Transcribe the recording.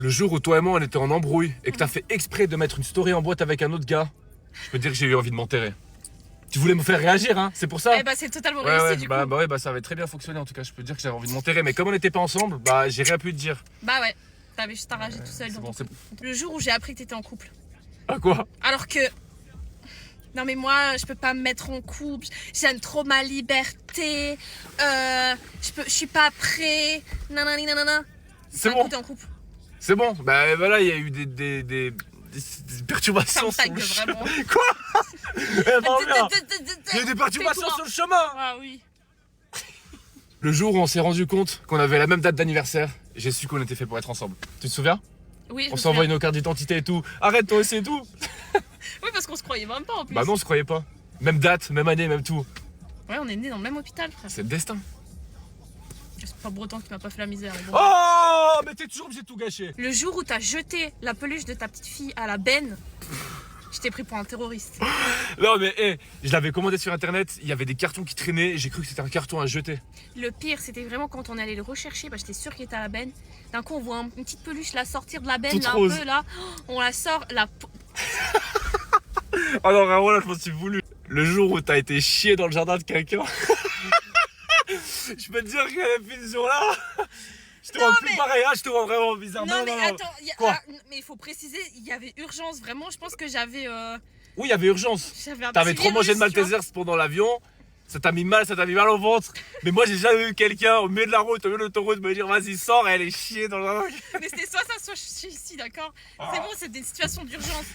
Le jour où toi et moi on était en embrouille et que t'as fait exprès de mettre une story en boîte avec un autre gars, je peux te dire que j'ai eu envie de m'enterrer. Tu voulais me faire réagir, hein, c'est pour ça. Eh bah c'est totalement Ouais, réussi ouais, du bah, coup. bah ouais, bah ça avait très bien fonctionné en tout cas, je peux te dire que j'avais envie de m'enterrer. Mais comme on n'était pas ensemble, bah j'ai rien pu te dire. Bah ouais, t'avais juste arrangé tout seul c'est dans bon, ton c'est couple. Le jour où j'ai appris que t'étais en couple. Ah quoi? Alors que... Non mais moi, je peux pas me mettre en couple, j'aime trop ma liberté, je suis pas prêt, nanani nanana. C'est D'un bon, coup, t'es en couple. c'est bon. Bah voilà, il y a eu des perturbations Ça sur me le tague chemin. vraiment. Quoi? Eh, parle bien. Il y a eu des perturbations Tais-toi. sur le chemin. Ah oui. Le jour où on s'est rendu compte qu'on avait la même date d'anniversaire, j'ai su qu'on était fait pour être ensemble. Tu te souviens? Oui, je On me s'est envoyé souviens. nos cartes d'identité et tout. Arrête toi aussi et tout. Oui, parce qu'on se croyait même pas en plus. Bah non, on se croyait pas. Même date, même année, même tout. Ouais, on est nés dans le même hôpital, frère. C'est le destin. C'est pas pour autant que tu m'as pas fait la misère. Mais bon. Oh, mais t'es toujours obligé de tout gâcher. Le jour où t'as jeté la peluche de ta petite fille à la benne, je t'ai pris pour un terroriste. Non mais je l'avais commandé sur internet, il y avait des cartons qui traînaient, j'ai cru que c'était un carton à jeter. Le pire, c'était vraiment quand on allait le rechercher, bah, j'étais sûre qu'il était à la benne. D'un coup, on voit une petite peluche là sortir de la benne, Toute là, un rose. peu là. On la sort, Oh non, vraiment là, je m'en suis voulu. Le jour où t'as été chié dans le jardin de quelqu'un, je peux te dire qu'à la fin ce jour-là, je te Non, vois plus mais- pareil, hein, je te vois vraiment bizarre. Non, mais attends, Quoi mais il faut préciser, il y avait urgence, vraiment. Je pense que j'avais Oui, il y avait urgence. un T'avais petit trop mangé de virus, tu vois. Maltesers pendant l'avion, ça t'a mis mal au ventre. Mais moi, j'ai jamais vu quelqu'un au milieu de la route, au milieu de l'autoroute, me dire vas-y, sors et aller chier dans le jardin. Mais c'était soit ça, soit je suis ici, d'accord. C'est bon, c'est des situations d'urgence.